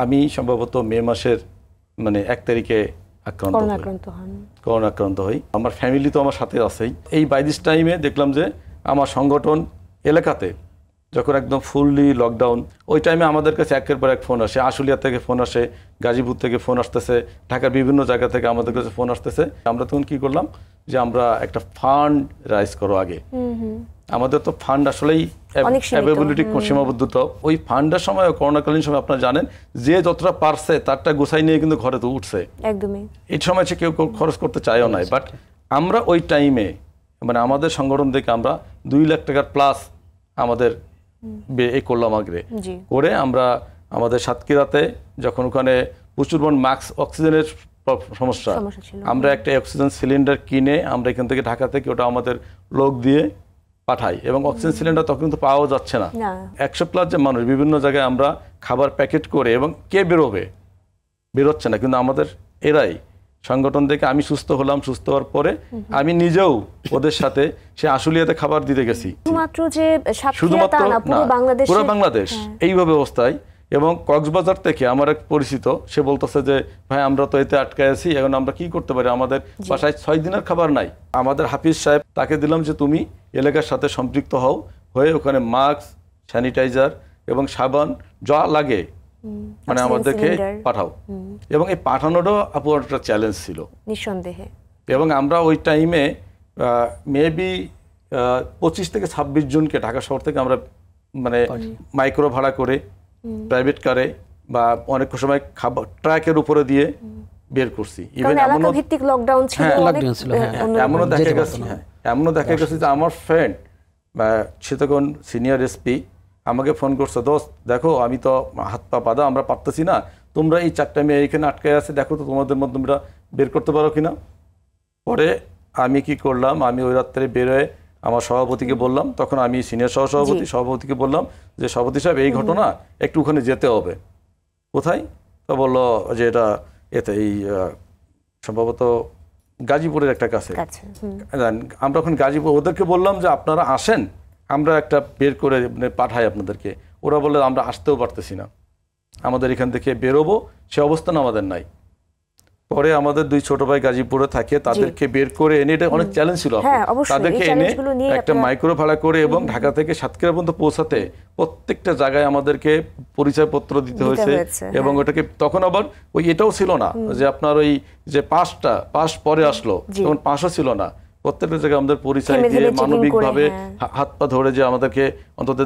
আমি সম্ভবত মে মাসের মানে 1 তারিখে করোনা আক্রান্ত হই। আমার ফ্যামিলি তো আমার সাথে আছেই। এই বাই দিস টাইমে দেখলাম যে আমার সংগঠন এলাকাতে যখন একদম ফুললি লকডাউন, ওই টাইমে আমাদের কাছে একের পর এক ফোন আসে। আশুলিয়া থেকে ফোন আসে, গাজীপুর থেকে ফোন আসতেছে, ঢাকার বিভিন্ন জায়গা থেকে আমাদের কাছে ফোন আসতেছে। আমরা তখন কি করলাম যে আমরা একটা ফান্ড রাইজ করো আগে। আমাদের তো ফান্ড আসলেই অ্যাভেলেবিলিটি সীমাবদ্ধতা। ওই ফান্ডের সময় করোনাকালীন সময় আপনারা জানেন যে যতটা পারছে তারটা গোছাই নিয়ে কিন্তু ঘরে তো উঠছে একদমই। এই সময় সে কেউ খরচ করতে চায়ও নাই। বাট আমরা ওই টাইমে মানে আমাদের সংগঠন থেকে আমরা 2 লাখ টাকার প্লাস আমাদের এই করলাম আগে করে আমরা আমাদের সাতক্ষীরাতে যখন ওখানে প্রচুর মাস্ক অক্সিজেনের সমস্যা, আমরা একটা অক্সিজেন সিলিন্ডার কিনে আমরা এখান থেকে ঢাকা থেকে ওটা আমাদের লোক দিয়ে পাঠাই এবং অক্সিজেন সিলিন্ডার তখন কিন্তু পাওয়া যাচ্ছে না। 100+ যে মানুষ বিভিন্ন জায়গায় আমরা খাবার প্যাকেট করে এবং কে বেরোচ্ছে না, কিন্তু আমাদের এরাই সংগঠন থেকে আমি সুস্থ হলাম। সুস্থ হওয়ার পরে আমি নিজেও ওদের সাথে সে আশুলিয়াতে খাবার দিতে গেছি, শুধুমাত্র না পুরো বাংলাদেশ এইভাবে অবস্থায়। এবং কক্সবাজার থেকে আমার এক পরিচিত সে বলতেছে যে ভাই আমরা তো এতে আটকায় আছি, এখন আমরা কি করতে পারি, আমাদের বাসায় 6 দিনের খাবার নাই। আমাদের হাফিজ সাহেব তাকে দিলাম যে তুমি এলাকার সাথে সম্পৃক্ত হয়ে ওখানে মাস্ক, স্যানিটাইজার এবং সাবান যা লাগে মানে আমাদেরকে পাঠাও। এবং এই পাঠানোটাও আপু একটা চ্যালেঞ্জ ছিল নিঃসন্দেহে। এবং আমরা ওই টাইমে মেবি 25 থেকে 26 জনকে ঢাকা শহর থেকে আমরা মানে মাইক্রো ভাড়া করে প্রাইভেট কারে বা অনেক সময় খাবার ট্রাকের উপরে দিয়ে বের করছি। ইভেন এমনও দেখা গেছে যে আমার ফ্রেন্ড বা সে তখন সিনিয়র এসপি আমাকে ফোন করছে, দোস্ত দেখো আমি তো হাত পা বাঁধা, আমরা পারতেছি না, তোমরা এই 4টা মেয়ে এখানে আটকায় আছে, দেখো তো তোমাদের মধ্যে তোমরা বের করতে পারো কিনা। পরে আমি কি করলাম, আমি ওই রাত্রে বেরোয় আমার সভাপতিকে বললাম, তখন আমি সিনিয়র সভাপতিকে বললাম যে সভাপতি সাহেব এই ঘটনা একটু ওখানে যেতে হবে। কোথায়? তো বললো যে এতে এই সম্ভবত গাজীপুরের একটা কাছে। আমরা ওখানে গাজীপুর ওদেরকে বললাম যে আপনারা আসেন, আমরা একটা বের করে পাঠাই আপনাদেরকে। ওরা বললে আমরা আসতেও পারতেছি না, আমাদের এখান থেকে বেরোবো সে অবস্থান আমাদের নাই। পরে আমাদের 2 ছোট ভাই গাজীপুরে থাকে, তাদেরকে বের করে এনে, এটা অনেক চ্যালেঞ্জ ছিল, তাদেরকে এনে একটা মাইক্রো ভাড়া করে এবং ঢাকা থেকে সাতক্ষীরা পর্যন্ত পৌঁছাতে প্রত্যেকটা জায়গায় আমাদেরকে পরিচয়পত্র দিতে হয়েছে। এবং ওটাকে তখন আবার ওই এটাও ছিল না যে আপনার ওই যে পাস পরে আসলো, তখন পাসও ছিল না। প্রত্যেকটা জায়গায় আমাদের পরিচয় দিয়ে মানবিকভাবে হাত পা ধরে যে আমাদেরকে অন্তত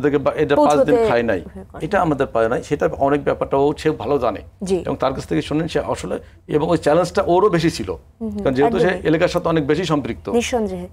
এটা 5 দিন খাই নাই, এটা আমাদের পায় নাই, সেটা অনেক ব্যাপারটা ও সে ভালো জানে এবং তার কাছ থেকে শুনেন সে আসলে। এবং ওই চ্যালেঞ্জটা ওরও বেশি ছিল, কারণ যেহেতু সে এলাকার সাথে অনেক বেশি সম্পৃক্ত। নিঃসন্দেহে।